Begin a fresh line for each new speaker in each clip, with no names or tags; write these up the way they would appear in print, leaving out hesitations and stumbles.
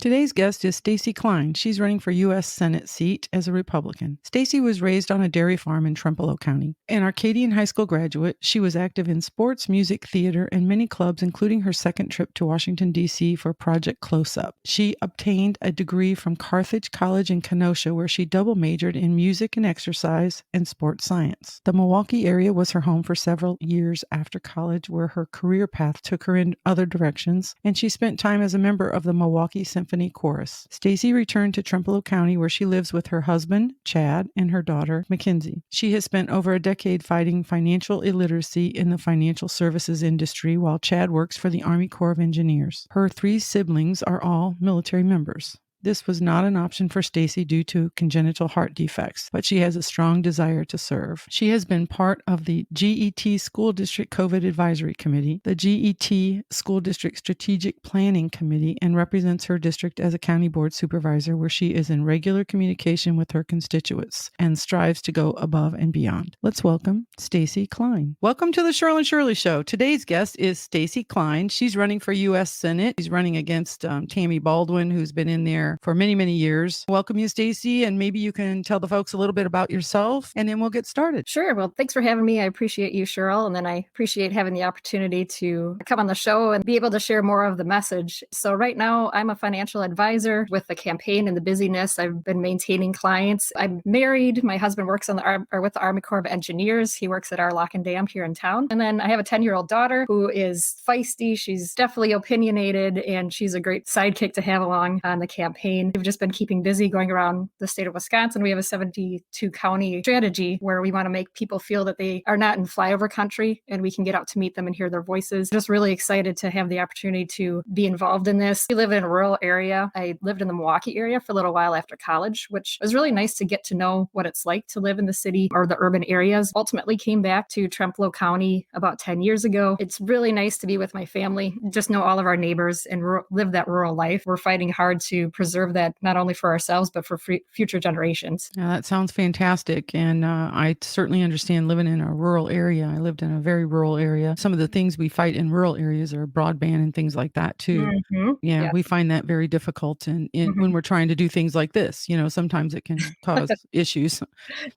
Today's guest is Stacey Klein. She's running for U.S. Senate seat as a Republican. Stacey was raised on a dairy farm in Trempealeau County. An Arcadian high school graduate, she was active in sports, music, theater, and many clubs, including her second trip to Washington, D.C. for Project Close Up. She obtained a degree from Carthage College in Kenosha, where she double majored in music and exercise and sports science. The Milwaukee area was her home for several years after college, where her career path took her in other directions, and she spent time as a member of the Milwaukee Symphony Chorus. Stacey returned to Trempealeau County, where she lives with her husband, Chad, and her daughter, Mackenzie. She has spent over a decade fighting financial illiteracy in the financial services industry, while Chad works for the Army Corps of Engineers. Her 3 siblings are all military members. This was not an option for Stacey due to congenital heart defects, but she has a strong desire to serve. She has been part of the GET School District COVID Advisory Committee, the GET School District Strategic Planning Committee, and represents her district as a county board supervisor, where she is in regular communication with her constituents and strives to go above and beyond. Let's welcome Stacey Klein. Welcome to the Cheryl and Shirley Show. Today's guest is Stacey Klein. She's running for U.S. Senate. She's running against Tammy Baldwin, who's been in there for many, many years. Welcome you, Stacey, and maybe you can tell the folks a little bit about yourself, and then we'll get started.
Sure. Well, thanks for having me. I appreciate you, Cheryl, and then I appreciate having the opportunity to come on the show and be able to share more of the message. So right now, I'm a financial advisor with the campaign and the busyness. I've been maintaining clients. I'm married. My husband works on with the Army Corps of Engineers. He works at our lock and dam here in town. And then I have a 10-year-old daughter who is feisty. She's definitely opinionated, and she's a great sidekick to have along on the campaign. We've just been keeping busy going around the state of Wisconsin. We have a 72 county strategy where we want to make people feel that they are not in flyover country and we can get out to meet them and hear their voices. Just really excited to have the opportunity to be involved in this. We live in a rural area. I lived in the Milwaukee area for a little while after college, which was really nice to get to know what it's like to live in the city or the urban areas. Ultimately came back to Trempealeau County about 10 years ago. It's really nice to be with my family, just know all of our neighbors and live that rural life. We're fighting hard to preserve that not only for ourselves, but for future generations.
Yeah, that sounds fantastic. And I certainly understand living in a rural area. I lived in a very rural area. Some of the things we fight in rural areas are broadband and things like that too. Mm-hmm. Yeah, we find that very difficult. And when we're trying to do things like this, sometimes it can cause issues.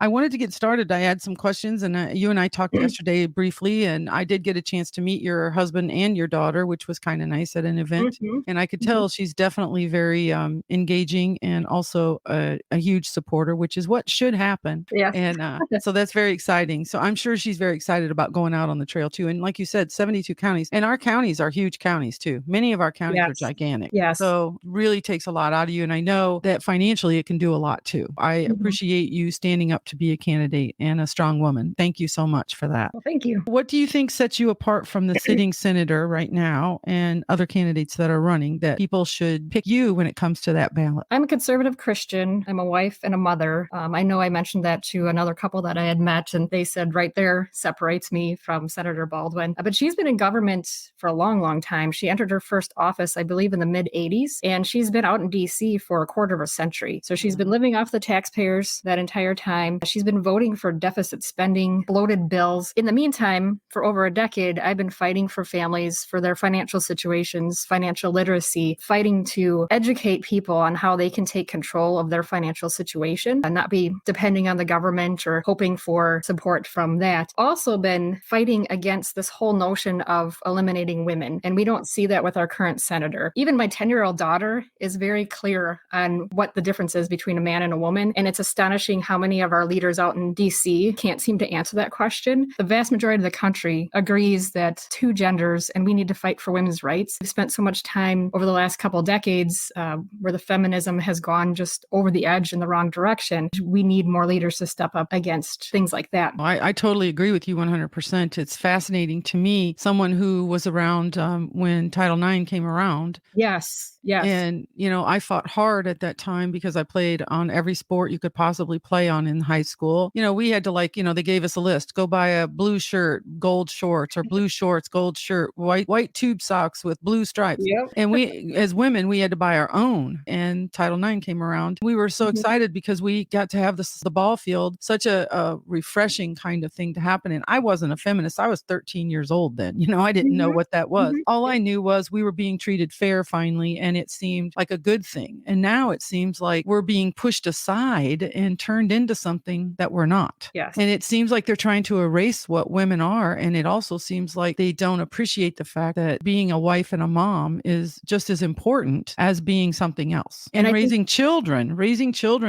I wanted to get started. I had some questions, and you and I talked yesterday briefly, and I did get a chance to meet your husband and your daughter, which was kind of nice at an event. And I could tell she's definitely very engaging and also a huge supporter, which is what should happen. Yeah. And so that's very exciting. So I'm sure she's very excited about going out on the trail too. And like you said, 72 counties, and our counties are huge counties too. Many of our counties are gigantic. Yes. So really takes a lot out of you. And I know that financially it can do a lot too. I appreciate you standing up to be a candidate and a strong woman. Thank you so much for that.
Well, thank you.
What do you think sets you apart from the sitting senator right now and other candidates that are running, that people should pick you when it comes to that ballot?
I'm a conservative Christian. I'm a wife and a mother. I know I mentioned that to another couple that I had met, and they said right there separates me from Senator Baldwin. But she's been in government for a long, long time. She entered her first office, I believe, in the mid-'80s, and she's been out in D.C. for a quarter of a century. So she's been living off the taxpayers that entire time. She's been voting for deficit spending, bloated bills. In the meantime, for over a decade, I've been fighting for families, for their financial situations, financial literacy, fighting to educate people on how they can take control of their financial situation and not be depending on the government or hoping for support from that. Also been fighting against this whole notion of eliminating women. And we don't see that with our current senator. Even my 10-year-old daughter is very clear on what the difference is between a man and a woman. And it's astonishing how many of our leaders out in DC can't seem to answer that question. The vast majority of the country agrees that 2 genders, and we need to fight for women's rights. We've spent so much time over the last couple of decades where the feminism has gone just over the edge in the wrong direction. We need more leaders to step up against things like that.
I totally agree with you 100%. It's fascinating to me, someone who was around when Title IX came around.
Yes. Yes.
And, I fought hard at that time because I played on every sport you could possibly play on in high school. We had to they gave us a list, go buy a blue shirt, gold shorts, or blue shorts, gold shirt, white tube socks with blue stripes. Yep. And we, as women, we had to buy our own. on and Title IX came around. We were so excited because we got to have the ball field, such a refreshing kind of thing to happen. And I wasn't a feminist. I was 13 years old then. I didn't know what that was. All I knew was we were being treated fair finally, and it seemed like a good thing. And now it seems like we're being pushed aside and turned into something that we're not.
Yes.
And it seems like they're trying to erase what women are. And it also seems like they don't appreciate the fact that being a wife and a mom is just as important as being something else. And raising children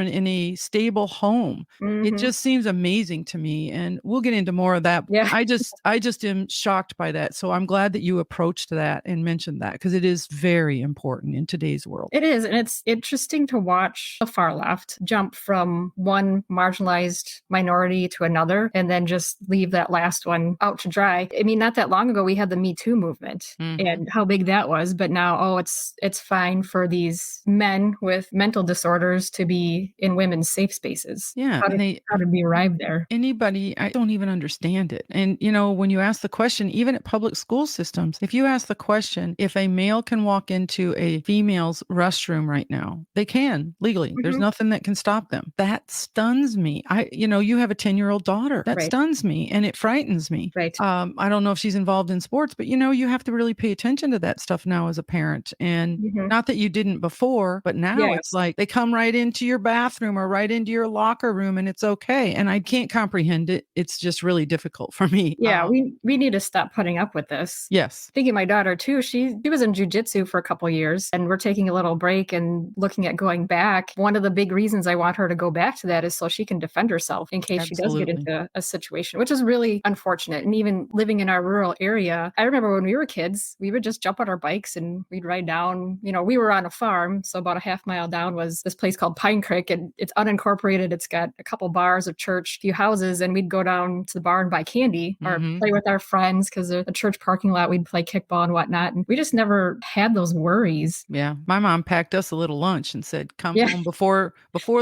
in a stable home. It just seems amazing to me. And we'll get into more of that.
Yeah.
I just am shocked by that. So I'm glad that you approached that and mentioned that, because it is very important in today's world.
It is. And it's interesting to watch the far left jump from one marginalized minority to another and then just leave that last one out to dry. I mean, not that long ago, we had the Me Too movement and how big that was. But now, it's fine for these men with mental disorders to be in women's safe spaces.
Yeah.
How did we arrive there?
Anybody, I don't even understand it. And, when you ask the question, even at public school systems, if you ask the question, if a male can walk into a female's restroom right now, they can legally. There's nothing that can stop them. That stuns me. You have a 10-year-old daughter. That stuns me and it frightens me.
Right.
I don't know if she's involved in sports, but you have to really pay attention to that stuff now as a parent. And not that you didn't before, but now it's like they come right into your bathroom or right into your locker room and it's okay. And I can't comprehend it. It's just really difficult for me.
Yeah, we need to stop putting up with this.
Yes.
Thinking my daughter too, she was in jujitsu for a couple of years and we're taking a little break and looking at going back. One of the big reasons I want her to go back to that is so she can defend herself in case she does get into a situation, which is really unfortunate. And even living in our rural area, I remember when we were kids, we would just jump on our bikes and we'd ride down. We were on a farm, so about a half mile down was this place called Pine Creek, and it's unincorporated. It's got a couple bars, a church, a few houses, and we'd go down to the bar and buy candy or play with our friends because the church parking lot, we'd play kickball and whatnot. And we just never had those worries.
Yeah. My mom packed us a little lunch and said, come home before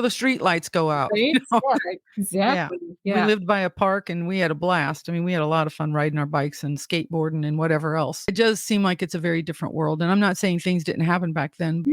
the street lights go out.
Right? Yeah, exactly.
Yeah. We lived by a park and we had a blast. I mean, we had a lot of fun riding our bikes and skateboarding and whatever else. It does seem like it's a very different world. And I'm not saying things didn't happen back then.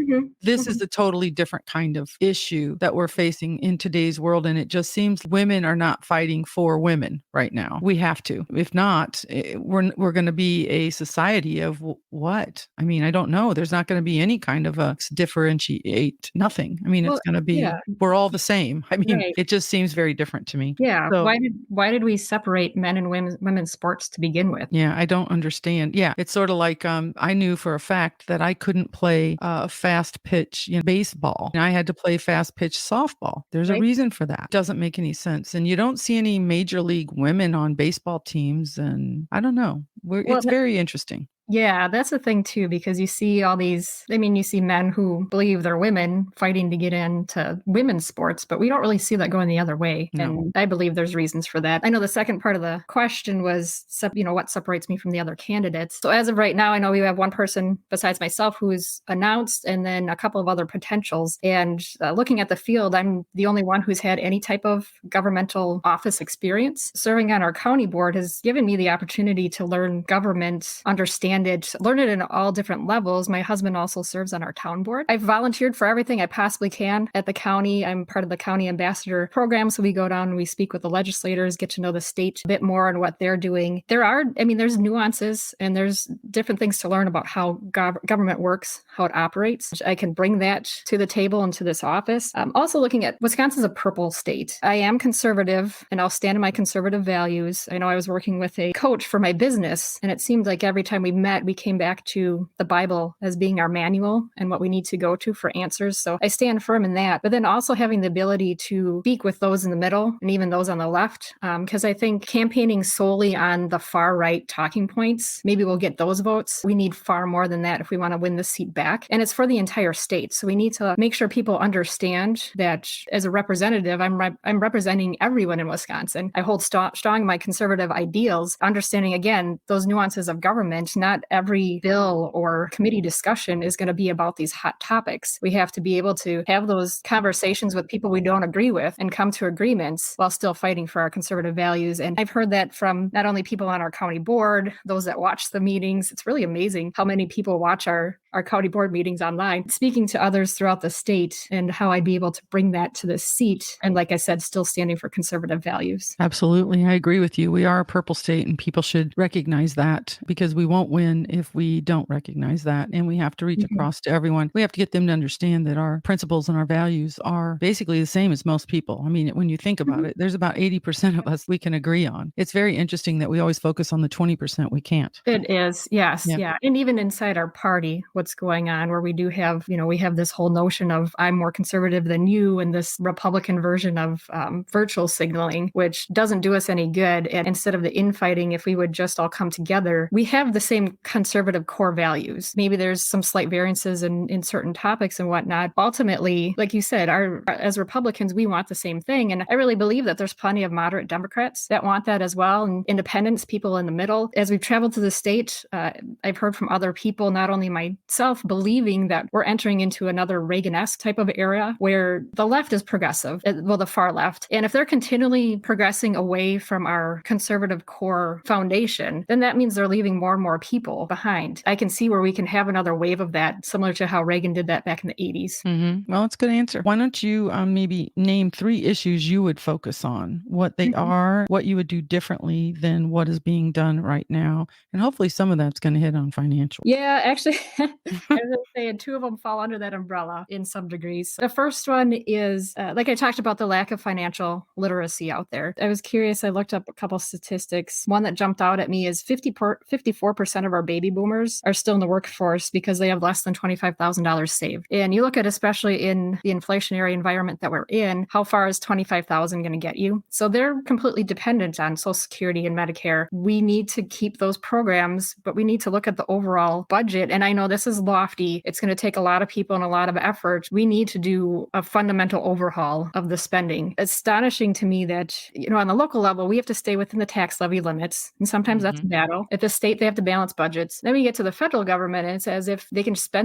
This is a totally different kind of issue that we're facing in today's world. And it just seems women are not fighting for women right now. We have to. If not, we're going to be a society of what? I mean, I don't know. There's not going to be any kind of a differentiate, nothing. I mean, it's going to be, we're all the same. I mean, it just seems very different to me.
Yeah.
So,
why did we separate men and women's sports to begin with?
Yeah, I don't understand. Yeah, it's sort of like I knew for a fact that I couldn't play fast pitch baseball. And I had to play fast pitch softball. There's a reason for that. It doesn't make any sense. And you don't see any major league women on baseball teams. And I don't know. It's very interesting.
Yeah, that's the thing too, because you see all these, you see men who believe they're women fighting to get into women's sports, but we don't really see that going the other way. No. And I believe there's reasons for that. I know the second part of the question was, what separates me from the other candidates. So as of right now, I know we have one person besides myself who is announced and then a couple of other potentials. And looking at the field, I'm the only one who's had any type of governmental office experience. Serving on our county board has given me the opportunity to learn government, understand it, learn it in all different levels. My husband also serves on our town board. I've volunteered for everything I possibly can at the county. I'm part of the county ambassador program. So we go down and we speak with the legislators, get to know the state a bit more on what they're doing. There's nuances and there's different things to learn about how government works, how it operates. I can bring that to the table and to this office. Also looking at Wisconsin's a purple state. I am conservative and I'll stand in my conservative values. I know I was working with a coach for my business and it seemed like every time we met, we came back to the Bible as being our manual and what we need to go to for answers. So I stand firm in that, but then also having the ability to speak with those in the middle and even those on the left. Because I think campaigning solely on the far right talking points, maybe we'll get those votes. We need far more than that if we want to win the seat back. And it's for the entire state. So we need to make sure people understand that as a representative, I'm representing everyone in Wisconsin. I hold strong my conservative ideals, understanding again, those nuances of government. Not every bill or committee discussion is going to be about these hot topics. We have to be able to have those conversations with people we don't agree with and come to agreements while still fighting for our conservative values. And I've heard that from not only people on our county board, those that watch the meetings. It's really amazing how many people watch our our county board meetings online, speaking to others throughout the state and how I'd be able to bring that to the seat. And like I said, still standing for conservative values.
Absolutely. I agree with you. We are a purple state and people should recognize that, because we won't win if we don't recognize that. And we have to reach across to everyone. We have to get them to understand that our principles and our values are basically the same as most people. I mean, when you think about it, there's about 80% of us we can agree on. It's very interesting that we always focus on the 20% we can't.
It is. Yes.
Yeah.
Yeah. And even inside our party, what's going on where we do have, we have this whole notion of I'm more conservative than you, and this Republican version of virtual signaling, which doesn't do us any good. And instead of the infighting, if we would just all come together, we have the same conservative core values. Maybe there's some slight variances in certain topics and whatnot. Ultimately, like you said, as Republicans, we want the same thing. And I really believe that there's plenty of moderate Democrats that want that as well. And independents, people in the middle. As we've traveled to the state, I've heard from other people, not only myself, believing that we're entering into another Reagan-esque type of era where the left is progressive, well, the far left. And if they're continually progressing away from our conservative core foundation, then that means they're leaving more and more people behind. I can see where we can have another wave of that, similar to how Reagan did that back in the 80s.
Well, it's a good answer. Why don't you maybe name 3 issues you would focus on, what they are, what you would do differently than what is being done right now. And hopefully some of that's going to hit on financial.
Yeah, actually, I was going to say 2 of them fall under that umbrella in some degrees. The first one is, like I talked about, the lack of financial literacy out there. I was curious. I looked up a couple statistics. One that jumped out at me is 54% of our baby boomers are still in the workforce because they have less than $25,000 saved. And you look at, especially in the inflationary environment that we're in, how far is $25,000 going to get you? So they're completely dependent on Social Security and Medicare. We need to keep those programs, but we need to look at the overall budget. And I know this is lofty. It's going to take a lot of people and a lot of effort. We need to do a fundamental overhaul of the spending. It's astonishing to me that, on the local level, we have to stay within the tax levy limits. And sometimes that's a battle. At the state, they have to balance budgets. Then we get to the federal government, and it's as if they can spend.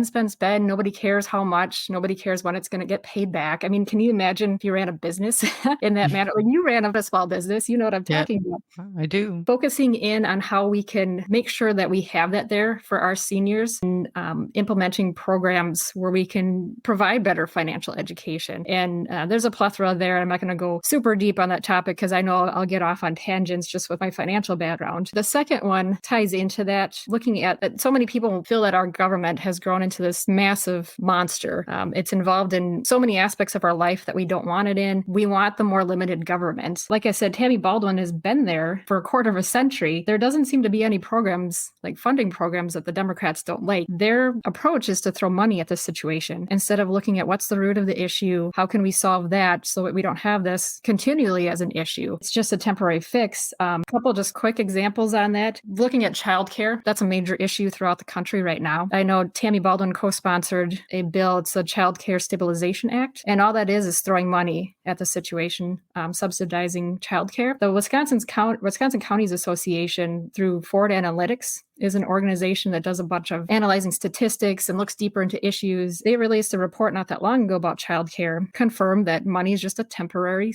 Nobody cares how much. Nobody cares when it's going to get paid back. I mean, can you imagine if you ran a business in that manner? When you ran a small business, you know what I'm talking about.
I do.
Focusing in on how we can make sure that we have that there for our seniors, and implementing programs where we can provide better financial education. And there's a plethora there. I'm not going to go super deep on that topic because I know I'll get off on tangents just with my financial background. The second one ties into that, looking at that so many people feel that our government has grown into this massive monster. It's involved in so many aspects of our life that we don't want it in. We want the more limited government. Like I said, Tammy Baldwin has been there for a quarter of a century. There doesn't seem to be any programs, like funding programs, that the Democrats don't like. Their approach is to throw money at this situation instead of looking at what's the root of the issue. How can we solve that so that we don't have this continually as an issue? It's just a temporary fix. A couple just quick examples on that. Looking at childcare, that's a major issue throughout the country right now. I know Tammy Baldwin co-sponsored a bill. It's the Child Care Stabilization Act. And all that is throwing money at the situation, subsidizing childcare. The Wisconsin Counties Association, through Ford Analytics, is an organization that does a bunch of analyzing statistics and looks deeper into issues. They released a report not that long ago about childcare, confirmed that money is just a temporary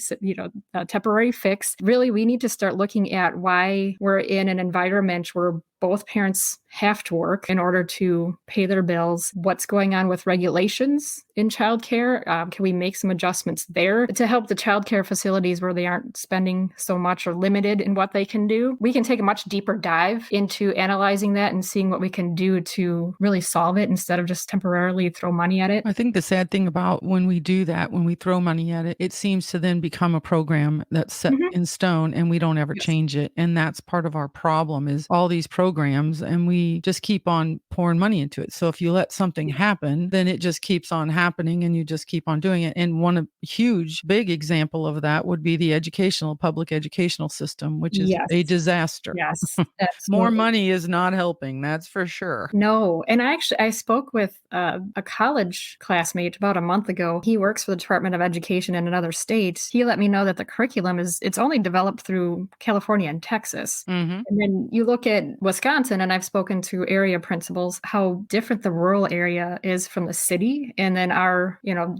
fix. Really, we need to start looking at why we're in an environment where both parents have to work in order to pay their bills. What's going on with regulations in childcare? Can we make some adjustments there to help the childcare facilities where they aren't spending so much or limited in what they can do? We can take a much deeper dive into analyzing that and seeing what we can do to really solve it instead of just temporarily throw money at it.
I think the sad thing about when we do that, when we throw money at it, it seems to then become a program that's set in stone and we don't ever change it. And that's part of our problem, is all these programs and we just keep on pouring money into it. So if you let something happen, then it just keeps on happening and you just keep on doing it. And one huge, big example of that would be the public educational system, which is a disaster.
Yes.
More money is not helping. That's for sure.
No. And I spoke with a college classmate about a month ago. He works for the Department of Education in another state. He let me know that the curriculum it's only developed through California and Texas. And then you look at Wisconsin Wisconsin, and I've spoken to area principals, how different the rural area is from the city. And then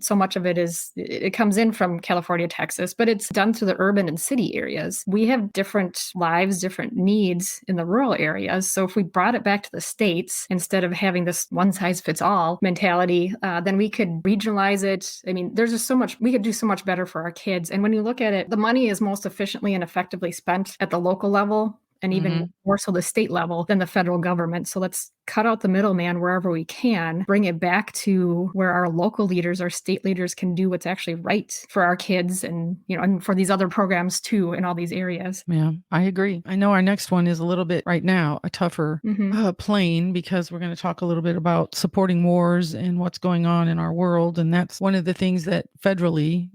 so much of it comes in from California, Texas, but it's done through the urban and city areas. We have different lives, different needs in the rural areas. So if we brought it back to the states, instead of having this one size fits all mentality, then we could regionalize it. I mean, there's just so much, we could do so much better for our kids. And when you look at it, the money is most efficiently and effectively spent at the local level, and even more so the state level than the federal government. So let's cut out the middleman wherever we can, bring it back to where our local leaders, our state leaders can do what's actually right for our kids and, and for these other programs too in all these areas.
Yeah, I agree. I know our next one is a little bit right now, a tougher plane, because we're going to talk a little bit about supporting wars and what's going on in our world. And that's one of the things that federally,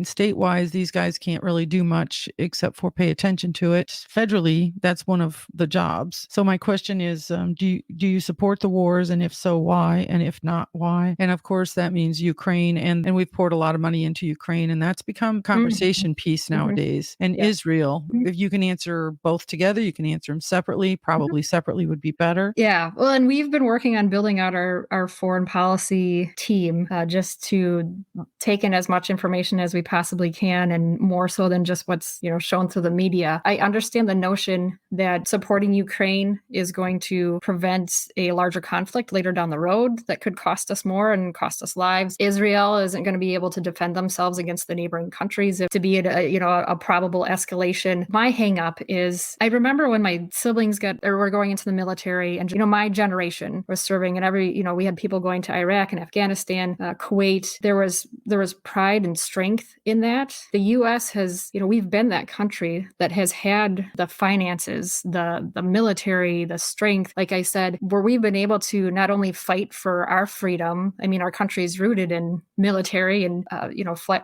state-wise, these guys can't really do much except for pay attention to it. Federally, that's one of the jobs. So my question is, do you support the wars? And if so, why? And if not, why? And of course, that means Ukraine. And we've poured a lot of money into Ukraine, and that's become conversation piece nowadays. And Israel, if you can answer both together, you can answer them separately. Probably separately would be better.
Yeah. Well, and we've been working on building out our foreign policy team just to take in as much information as we possibly can, and more so than just what's shown through the media. I understand the notion that supporting Ukraine is going to prevent a larger conflict later down the road that could cost us more and cost us lives. Israel isn't going to be able to defend themselves against the neighboring countries if to be at a probable escalation. My hang up is, I remember when my siblings were going into the military, and my generation was serving, and we had people going to Iraq and Afghanistan, Kuwait. There was pride and strength in that. The U.S. has, we've been that country that has had the finances, the military, the strength, like I said, where we've been able to not only fight for our freedom. I mean, our country is rooted in military and,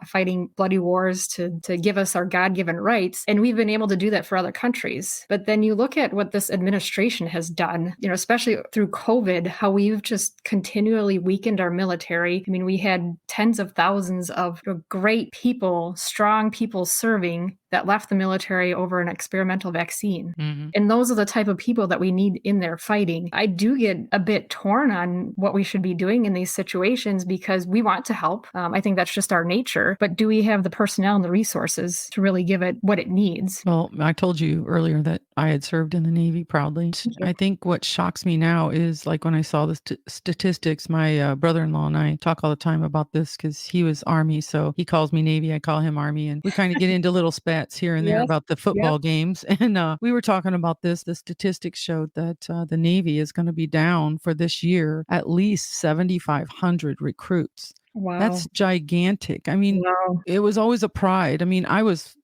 fighting bloody wars to give us our God-given rights. And we've been able to do that for other countries. But then you look at what this administration has done, especially through COVID, how we've just continually weakened our military. I mean, we had tens of thousands of great people, strong people serving that left the military over an experimental vaccine. And those are the type of people that we need in there fighting. I do get a bit torn on what we should be doing in these situations because we want to help. I think that's just our nature. But do we have the personnel and the resources to really give it what it needs?
Well, I told you earlier that I had served in the Navy proudly. I think what shocks me now is, like, when I saw the statistics, my brother-in-law and I talk all the time about this because he was Army. So he calls me Navy, I call him Army. And we kind of get into little spats here and there about the football games. And we were talking about this. The statistics showed that the Navy is going to be down for this year at least 7,500 recruits.
Wow.
That's gigantic. I mean, it was always a pride. I mean, I was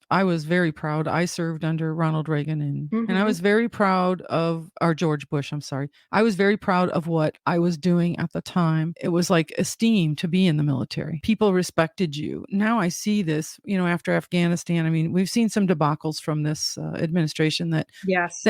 very proud. I served under Ronald Reagan and I was very proud of George Bush. I'm sorry. I was very proud of what I was doing at the time. It was like esteemed to be in the military. People respected you. Now I see this, after Afghanistan. I mean, we've seen some debacles from this administration that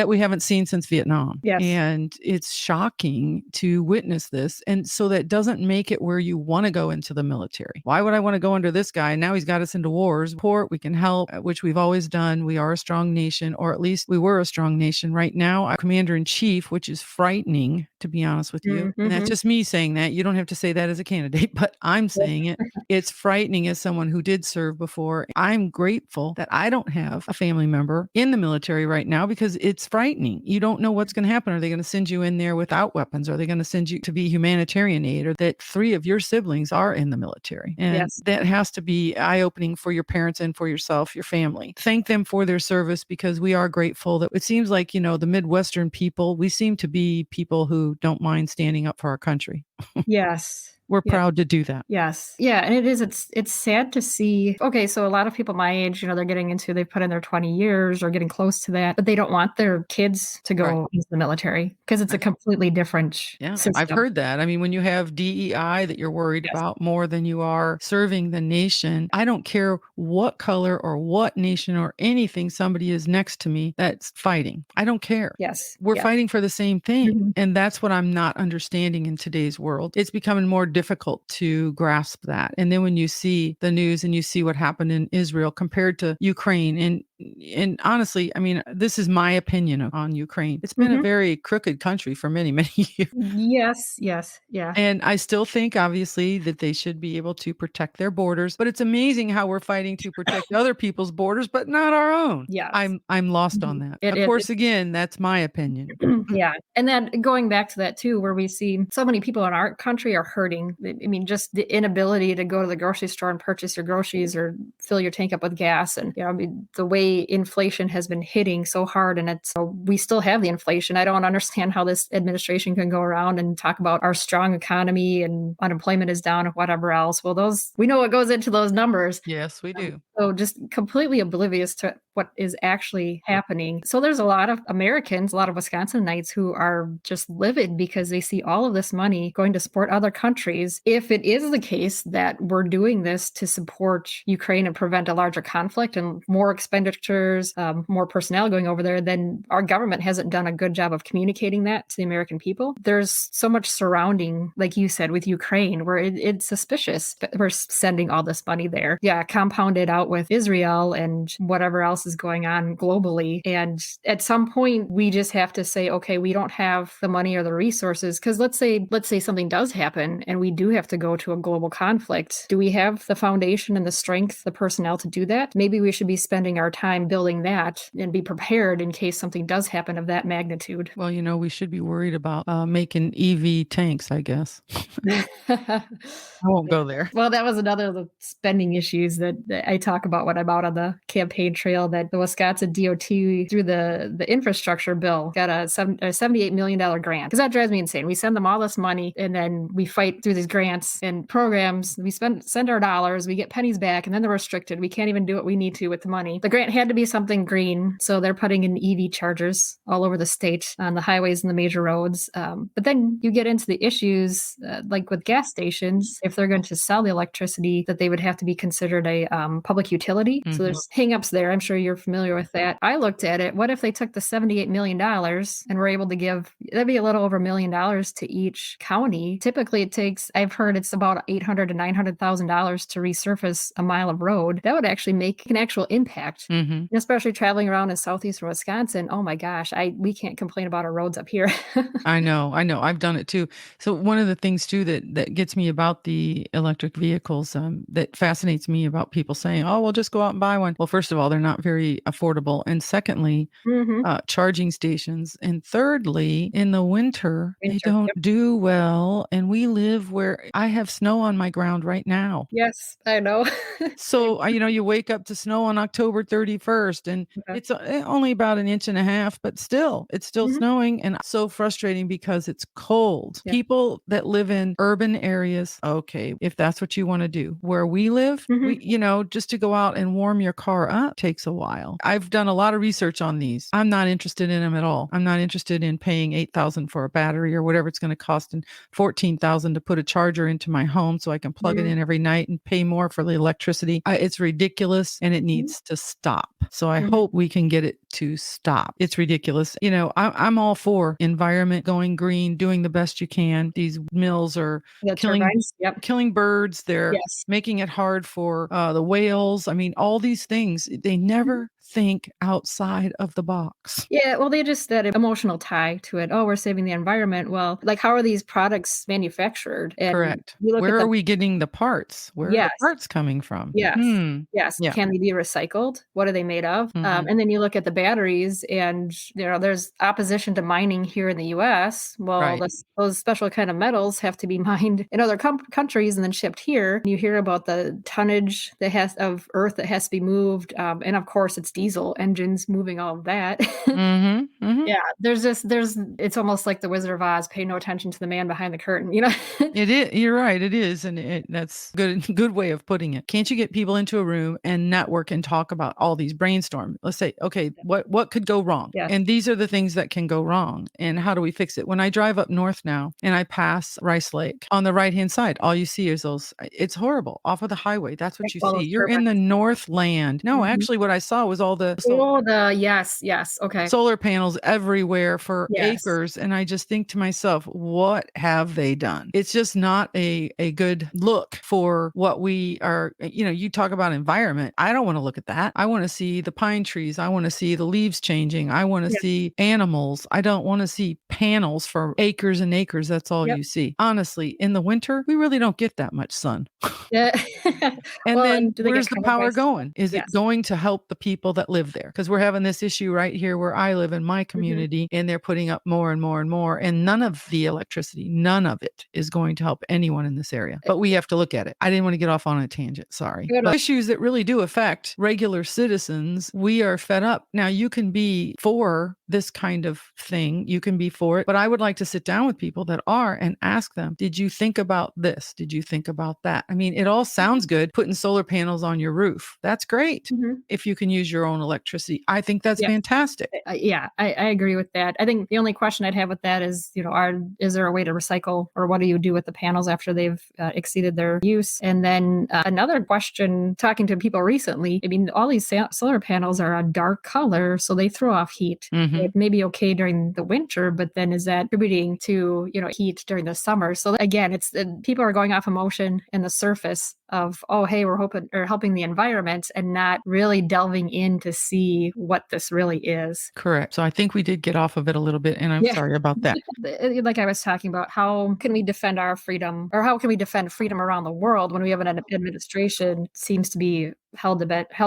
we haven't seen since Vietnam.
Yes.
And it's shocking to witness this. And so that doesn't make it where you want to go into the military. Why would I want to go under this guy? Now he's got us into wars. We can help, which we've always done. We are a strong nation, or at least we were a strong nation. Right now, our commander-in-chief, which is frightening, to be honest with you. And that's just me saying that. You don't have to say that as a candidate, but I'm saying it. It's frightening as someone who did serve before. I'm grateful that I don't have a family member in the military right now because it's frightening. You don't know what's going to happen. Are they going to send you in there without weapons? Are they going to send you to be humanitarian aid? Or that 3 of your siblings are in the military? And that has to be eye-opening for your parents and for yourself, your family. Thank them for their service, because we are grateful that it seems like, the Midwestern people, we seem to be people who don't mind standing up for our country.
Yes.
We're proud to do that.
Yes. Yeah. And it's sad to see. Okay. So a lot of people my age, they've put in their 20 years or getting close to that, but they don't want their kids to go into the military because it's a completely different system.
I've heard that. I mean, when you have DEI that you're worried about more than you are serving the nation, I don't care what color or what nation or anything somebody is next to me that's fighting. I don't care.
Yes.
We're fighting for the same thing. And that's what I'm not understanding in today's world. It's becoming more difficult to grasp that. And then when you see the news and you see what happened in Israel compared to Ukraine, and And honestly, I mean, this is my opinion on Ukraine. It's been a
Mhm.
very crooked country for many, many years.
Yes, yes, yeah.
And I still think, obviously, that they should be able to protect their borders, but it's amazing how we're fighting to protect other people's borders, but not our own.
Yes.
I'm lost on
Mhm.
that.
It
Of
is.
course, again, that's my opinion.
Yeah. And then going back to that too, where we see so many people in our country are hurting. I mean, just the inability to go to the grocery store and purchase your groceries or fill your tank up with gas. And, I mean, the way inflation has been hitting so hard, and we still have the inflation. I don't understand how this administration can go around and talk about our strong economy and unemployment is down and whatever else. Well, we know what goes into those numbers.
Yes, we do.
So just completely oblivious to what is actually happening. So there's a lot of Americans, a lot of Wisconsinites who are just livid because they see all of this money going to support other countries. If it is the case that we're doing this to support Ukraine and prevent a larger conflict and more expenditures, more personnel going over there, then our government hasn't done a good job of communicating that to the American people. There's so much surrounding, like you said, with Ukraine, where it's suspicious that we're sending all this money there. Yeah, compounded out with Israel and whatever else is going on globally. And at some point, we just have to say, okay, we don't have the money or the resources. Because let's say something does happen and we do have to go to a global conflict. Do we have the foundation and the strength, the personnel to do that? Maybe we should be spending our time building that and be prepared in case something does happen of that magnitude.
Well, we should be worried about making EV tanks, I guess. I won't go there.
Well, that was another of the spending issues that I talk about when I'm out on the campaign trail, that the Wisconsin DOT, through the infrastructure bill, got a $78 million grant. Because that drives me insane. We send them all this money and then we fight through these grants and programs. We send our dollars, we get pennies back, and then they're restricted. We can't even do what we need to with the money. The grant had to be something green. So they're putting in EV chargers all over the state on the highways and the major roads. But then you get into the issues like with gas stations. If they're going to sell the electricity, that they would have to be considered a public utility.
Mhm.
So there's hangups there. I'm sure you're familiar with that. I looked at it. What if they took the $78 million and were able to give, that'd be a little over $1 million to each county. Typically it takes, I've heard it's about $800,000 to $900,000 to resurface a mile of road. That would actually make an actual impact.
Mhm.
Especially traveling around in southeastern Wisconsin. Oh my gosh, we can't complain about our roads up here.
I know. I've done it too. So one of the things too that gets me about the electric vehicles, that fascinates me about people saying, "Oh, we'll just go out and buy one." Well, first of all, they're not very affordable, and secondly, charging stations, and thirdly, in the winter, they don't
Yep.
do well. And we live where I have snow on my ground right now.
Yes, I know.
So, you wake up to snow on October 31st, and
Okay.
it's only about an inch and a half, but still, it's still
Mhm.
snowing, and so frustrating because it's cold.
Yeah.
People that live in urban areas, okay, if that's what you want to do. Where we live, just to go out and warm your car up takes a while. I've done a lot of research on these. I'm not interested in them at all. I'm not interested in paying $8,000 for a battery or whatever it's going to cost, and $14,000 to put a charger into my home so I can plug it in every night and pay more for the electricity. It's ridiculous, and it needs to stop. So I hope we can get it to stop. It's ridiculous. I'm all for environment, going green, doing the best you can. These mills are
The
killing
turbines. Yep.
killing birds. They're
Yes.
making it hard for the whales. I mean, all these things. They never think outside of the box.
Yeah, well, they just that emotional tie to it. Oh, we're saving the environment. Well, like, how are these products manufactured? And
Correct.
you look
Where
at
are
the
we getting the parts? Where are the
Yes.
parts coming from?
Yes. Yes.
Yeah.
Can they be recycled? What are they made of? And then you look at the batteries, and there's opposition to mining here in the U.S. Well,
Right.
those special kind of metals have to be mined in other countries and then shipped here. You hear about the tonnage of earth that has to be moved, and of course, it's diesel engines moving all of that. Yeah, it's almost like the Wizard of Oz. Pay no attention to the man behind the curtain.
It is. You're right. It is, and that's good way of putting it. Can't you get people into a room and network and talk about all these brainstorm? Let's say, okay, what could go wrong?
Yes.
And these are the things that can go wrong, and how do we fix it? When I drive up north now and I pass Rice Lake, on the right hand side, all you see is those. It's horrible off of the highway. That's what you
all
see.
those
You're in the Northland. No,
Mhm.
actually, what I saw was all the
Yes, okay.
solar panels everywhere for
Yes.
acres. And I just think to myself, what have they done? It's just not a good look for what we are. You talk about environment. I don't want to look at that. I want to see the pine trees. I want to see the leaves changing. I want to
Yeah.
see animals. I don't want to see panels for acres and acres. That's all
Yep.
you see. Honestly, in the winter, we really don't get that much sun.
Yeah.
And
Well,
then
and do they get
where's the
covered by
power going? Is it
Yes.
going to help the people that live there? Because we're having this issue right here where I live in my
Mhm.
community, and they're putting up more and more and more. And none of the electricity, none of it is going to help anyone in this area. But we have to look at it. I didn't want to get off on a tangent. Sorry.
Good.
But issues that really do affect regular citizens, we are fed up. Now, you can be for this kind of thing, you can be for it. But I would like to sit down with people that are and ask them, did you think about this? Did you think about that? I mean, it all sounds good, putting solar panels on your roof. That's great
Mhm.
if you can use your own electricity. I think that's
Yeah.
fantastic.
Yeah, I agree with that. I think the only question I'd have with that is, is there a way to recycle, or what do you do with the panels after they've exceeded their use? And then another question, talking to people recently, I mean, all these solar panels are a dark color, so they throw off heat.
Mhm.
It may be okay during the winter, but then is that contributing to, heat during the summer? So again, people are going off emotion and the surface of, oh, hey, we're hoping or helping the environment, and not really delving in to see what this really is.
Correct. So I think we did get off of it a little bit, and I'm
Yeah.
sorry about that.
Like I was talking about, how can we defend our freedom, or how can we defend freedom around the world when we have an administration seems to be hell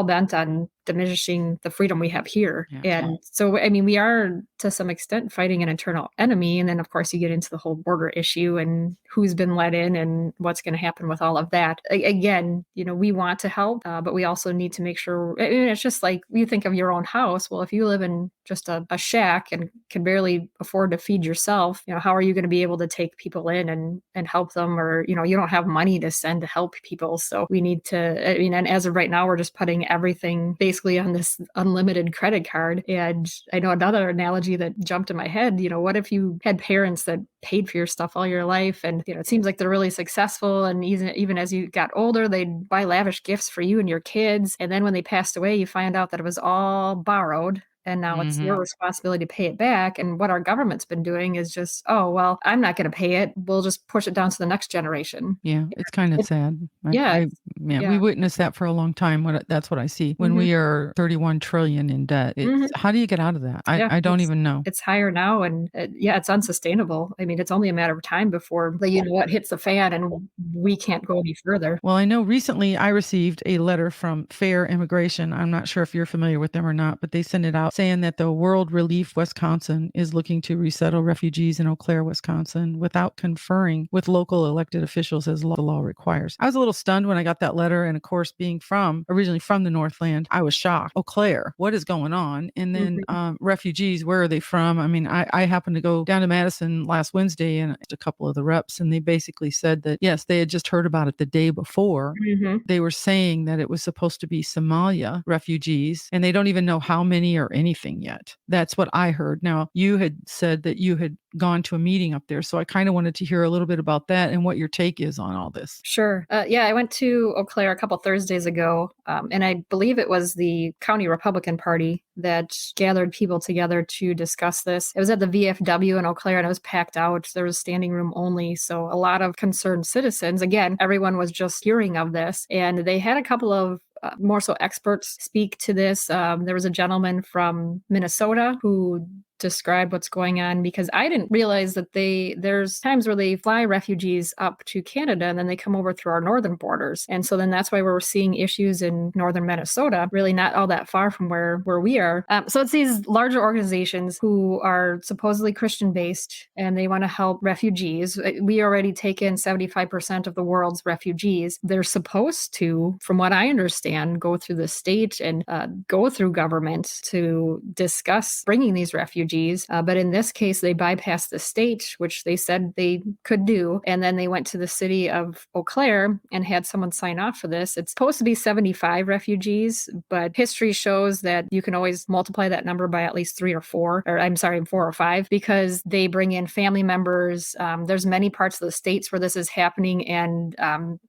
bent on diminishing the freedom we have here?
Yeah.
And so, I mean, we are to some extent fighting an internal enemy. And then, of course, you get into the whole border issue and who's been let in and what's going to happen with all of that. Again, we want to help, but we also need to make sure. I mean, it's just like you think of your own house. Well, if you live in just a shack and can barely afford to feed yourself, how are you going to be able to take people in and help them? Or, you don't have money to send to help people. So we need to, I mean, and as of right now, we're just putting everything basically on this unlimited credit card. And I know another analogy that jumped in my head, what if you had parents that paid for your stuff all your life, and it seems like they're really successful, and even as you got older, they'd buy lavish gifts for you and your kids, and then when they passed away, you find out that it was all borrowed, and now it's your responsibility to pay it back. And what our government's been doing is just, oh, well, I'm not going to pay it. We'll just push it down to the next generation.
Yeah, it's kind of
It,
sad.
yeah,
We witnessed that for a long time. That's what I see when
Mhm.
we are 31 trillion in debt.
Mhm.
How do you get out of that?
Yeah,
I don't even know.
it's higher now, and it's unsustainable. I mean, it's only a matter of time before what hits the fan, and we can't go any further.
Well, I know recently I received a letter from Fair Immigration. I'm not sure if you're familiar with them or not, but they sent it out saying that the World Relief Wisconsin is looking to resettle refugees in Eau Claire, Wisconsin, without conferring with local elected officials as the law requires. I was a little stunned when I got that letter. And of course, being originally from the Northland, I was shocked. Eau Claire, what is going on? And then refugees, where are they from? I mean, I happened to go down to Madison last Wednesday and a couple of the reps, and they basically said that, yes, they had just heard about it the day before.
Mhm.
They were saying that it was supposed to be Somalia refugees, and they don't even know how many or anything yet. That's what I heard. Now, you had said that you had gone to a meeting up there, so I kind of wanted to hear a little bit about that and what your take is on all this.
Sure. Yeah, I went to Eau Claire a couple Thursdays ago, and I believe it was the county Republican Party that gathered people together to discuss this. It was at the VFW in Eau Claire, and it was packed out. There was standing room only, so a lot of concerned citizens. Again, everyone was just hearing of this, and they had a couple of more so experts speak to this. There was a gentleman from Minnesota who described what's going on, because I didn't realize that there's times where they fly refugees up to Canada and then they come over through our northern borders. And so then that's why we're seeing issues in northern Minnesota, really not all that far from where we are. So it's these larger organizations who are supposedly Christian based, and they want to help refugees. We already take in 75% of the world's refugees. They're supposed to, from what I understand, go through the state and go through government to discuss bringing these refugees. But in this case, they bypassed the state, which they said they could do. And then they went to the city of Eau Claire and had someone sign off for this. It's supposed to be 75 refugees, but history shows that you can always multiply that number by at least 4 or 5, because they bring in family members. There's many parts of the states where this is happening. And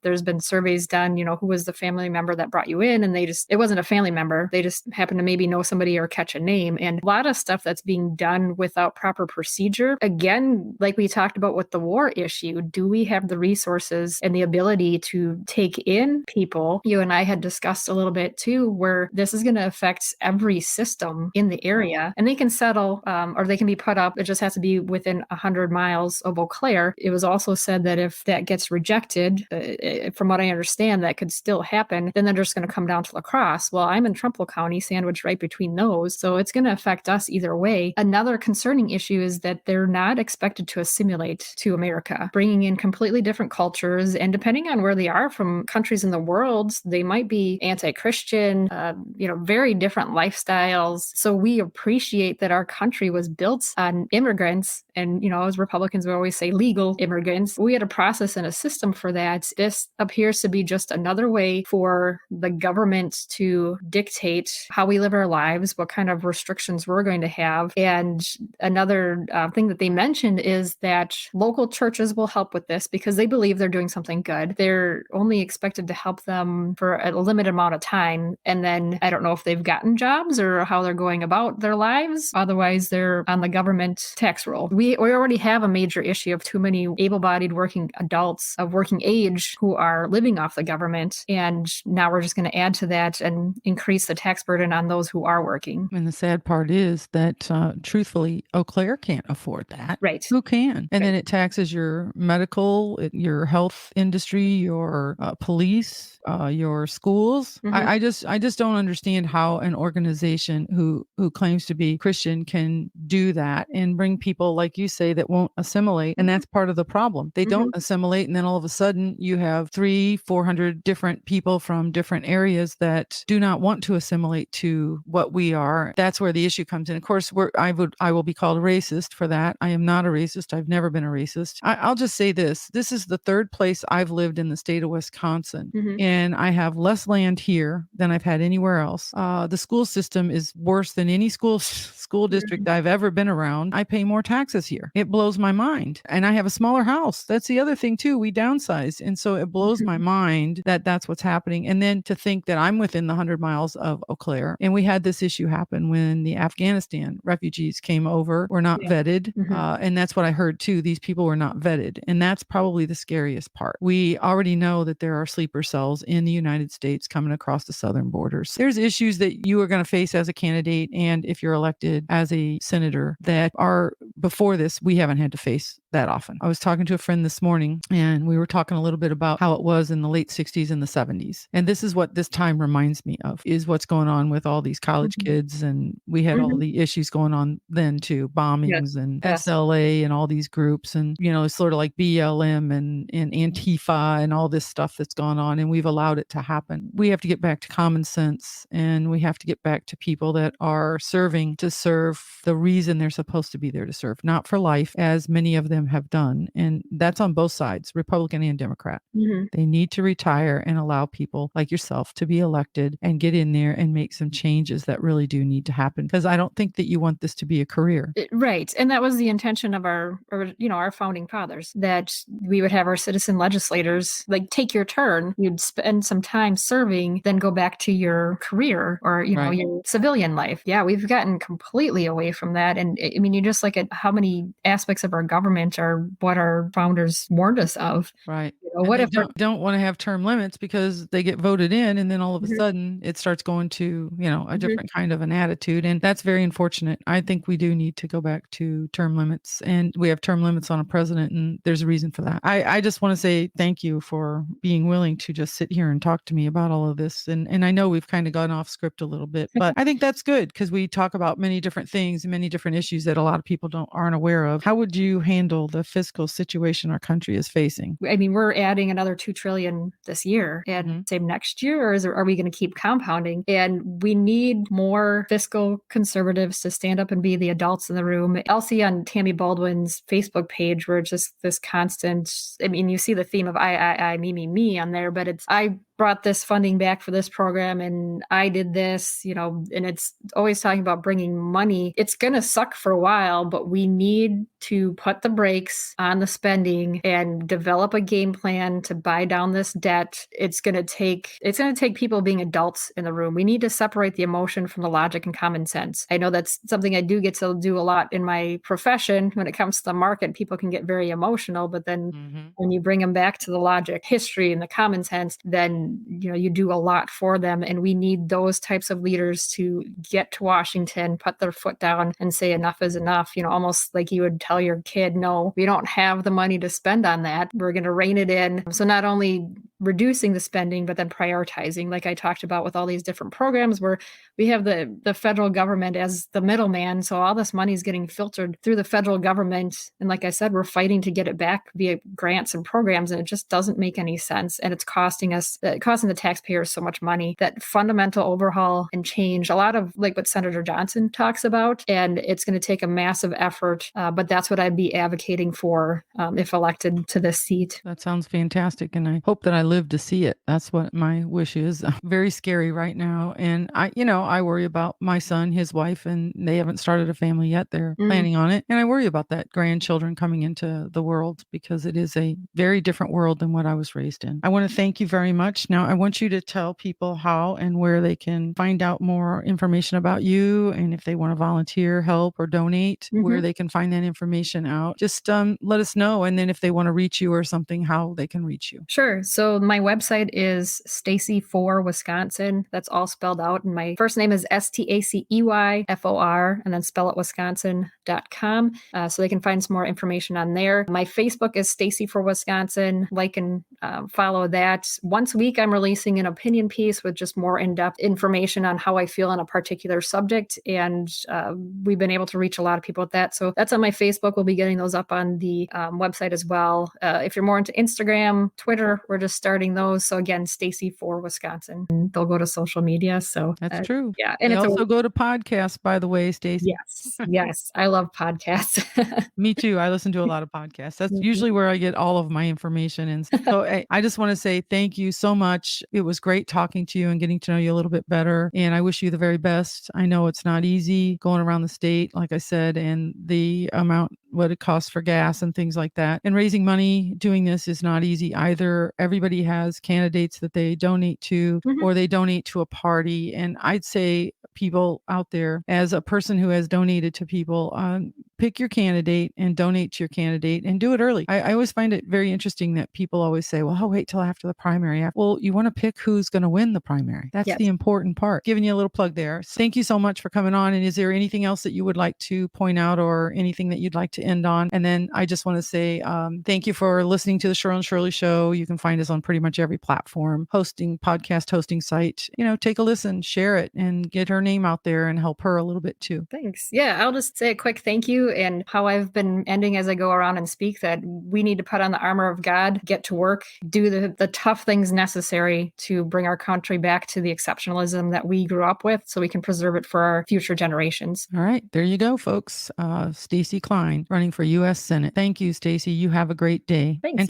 there's been surveys done, who was the family member that brought you in? And it wasn't a family member. They just happened to maybe know somebody or catch a name. And a lot of stuff that's being been done without proper procedure. Again, like we talked about with the war issue, do we have the resources and the ability to take in people? You and I had discussed a little bit too, where this is going to affect every system in the area, and they can settle or they can be put up. It just has to be within 100 miles of Eau Claire. It was also said that if that gets rejected, from what I understand, that could still happen, then they're just going to come down to La Crosse. Well, I'm in Trumbull County, sandwiched right between those, so it's going to affect us either way. Another concerning issue is that they're not expected to assimilate to America, bringing in completely different cultures, and depending on where they are from countries in the world, they might be anti-Christian, very different lifestyles. So we appreciate that our country was built on immigrants, and as Republicans we always say legal immigrants. We had a process and a system for that. This appears to be just another way for the government to dictate how we live our lives, what kind of restrictions we're going to have. And another thing that they mentioned is that local churches will help with this because they believe they're doing something good. They're only expected to help them for a limited amount of time. And then I don't know if they've gotten jobs or how they're going about their lives. Otherwise, they're on the government tax roll. We already have a major issue of too many able-bodied working adults of working age who are living off the government. And now we're just going to add to that and increase the tax burden on those who are working.
And the sad part is that, truthfully, Eau Claire can't afford that.
Right.
Who can? And then it taxes your medical, your health industry, your police, your schools. I just don't understand how an organization who claims to be Christian can do that and bring people, like you say, that won't assimilate. And that's part of the problem. They don't assimilate. And then all of a sudden you have 300-400 different people from different areas that do not want to assimilate to what we are. That's where the issue comes in. Of course, I will be called a racist for that. I am not a racist. I've never been a racist. I'll just say this. This is the third place I've lived in the state of Wisconsin. And I have less land here than I've had anywhere else. The school system is worse than any school district I've ever been around. I pay more taxes here. It blows my mind. And I have a smaller house. That's the other thing too. We downsized. And so it blows my mind that that's what's happening. And then to think that I'm within the 100 miles of Eau Claire. And we had this issue happen when the Afghanistan refugees came over, were not vetted. And that's what I heard too. These people were not vetted. And that's probably the scariest part. We already know that there are sleeper cells in the United States coming across the southern borders. There's issues that you are going to face as a candidate and if you're elected as a senator that are before this, we haven't had to face that often. I was talking to a friend this morning and we were talking a little bit about how it was in the late 60s and the 70s. And this is what this time reminds me of, is what's going on with all these college kids. And we had all the issues going on then too, bombings and SLA and all these groups. And, it's sort of like BLM and Antifa and all this stuff that's gone on. And we've allowed it to happen. We have to get back to common sense and we have to get back to people that are serving to serve the reason they're supposed to be there to serve, not for life, as many of them have done. And that's on both sides, Republican and Democrat. They need to retire and allow people like yourself to be elected and get in there and make some changes that really do need to happen. Because I don't think that you want this to be a career.
Right. And that was the intention of our founding fathers, that we would have our citizen legislators, like, take your turn, you'd spend some time serving, then go back to your career or, your civilian life. Yeah, we've gotten completely away from that. And I mean, you just look at how many aspects of our government are what our founders warned us of.
Right.
What if
don't want to have term limits because they get voted in and then all of a sudden it starts going to, a different kind of an attitude. And that's very unfortunate. I think we do need to go back to term limits, and we have term limits on a president, and there's a reason for that. I just want to say thank you for being willing to just sit here and talk to me about all of this. And I know we've kind of gone off script a little bit, but I think that's good because we talk about many different things and many different issues that a lot of people aren't aware of. How would you handle the fiscal situation our country is facing?
I mean, we're adding another $2 trillion this year and same next year, or are we going to keep compounding? And we need more fiscal conservatives to stand up and be the adults in the room. I'll see on Tammy Baldwin's Facebook page where it's just this constant, I mean, you see the theme of I, me on there, but I brought this funding back for this program and I did this, and it's always talking about bringing money. It's going to suck for a while, but we need to put the brakes on the spending and develop a game plan to buy down this debt. It's going to take people being adults in the room. We need to separate the emotion from the logic and common sense. I know that's something I do get to do a lot in my profession. When it comes to the market, people can get very emotional, but then when you bring them back to the logic, history, and the common sense, then you do a lot for them. And we need those types of leaders to get to Washington, put their foot down, and say enough is enough. Almost like you would tell your kid, no, we don't have the money to spend on that. We're going to rein it in. So not only reducing the spending, but then prioritizing, like I talked about with all these different programs where we have the federal government as the middleman. So all this money is getting filtered through the federal government. And like I said, we're fighting to get it back via grants and programs. And it just doesn't make any sense. And it's costing the taxpayers so much money. That fundamental overhaul and change, a lot of like what Senator Johnson talks about. And it's going to take a massive effort. But that's what I'd be advocating for if elected to this seat.
That sounds fantastic. And I hope that I live to see it. That's what my wish is. Very scary right now. And I worry about my son, his wife, and they haven't started a family yet. They're planning on it. And I worry about that grandchildren coming into the world because it is a very different world than what I was raised in. I want to thank you very much. Now, I want you to tell people how and where they can find out more information about you. And if they want to volunteer, help, or donate, where they can find that information out. Just let us know. And then if they want to reach you or something, how they can reach you.
Sure. So my website is Stacey for Wisconsin. That's all spelled out. And my first name is STACEYFOR, and then spell it Wisconsin.com. So they can find some more information on there. My Facebook is Stacey for Wisconsin. Like and follow that. Once a week, I'm releasing an opinion piece with just more in-depth information on how I feel on a particular subject. And we've been able to reach a lot of people with that. So that's on my Facebook. We'll be getting those up on the website as well. If you're more into Instagram, Twitter, we're just starting those. So again, Stacey for Wisconsin. And they'll go to social media. So
that's true.
Yeah. And
they also go to podcasts, by the way, Stacey.
Yes. Yes. I love podcasts.
Me too. I listen to a lot of podcasts. That's usually where I get all of my information. And so I just want to say thank you so much. It was great talking to you and getting to know you a little bit better. And I wish you the very best. I know it's not easy going around the state, like I said, and the amount, what it costs for gas and things like that. And raising money doing this is not easy either. Everybody has candidates that they donate to or they donate to a party. And I'd say people out there, as a person who has donated to people, pick your candidate and donate to your candidate and do it early. I always find it very interesting that people always say, well, I'll wait till after the primary. Well, you want to pick who's going to win the primary. That's the important part. Giving you a little plug there. So thank you so much for coming on. And is there anything else that you would like to point out or anything that you'd like to end on? And then I just want to say thank you for listening to the Cheryl and Shirley Show. You can find us on pretty much every platform, podcast hosting site. Take a listen, share it, and get her name out there and help her a little bit too.
Thanks. Yeah, I'll just say a quick thank you, and how I've been ending as I go around and speak that we need to put on the armor of God, get to work, do the tough things necessary to bring our country back to the exceptionalism that we grew up with so we can preserve it for our future generations.
All right. There you go, folks. Stacey Klein running for U.S. Senate. Thank you, Stacey. You have a great day.
Thanks.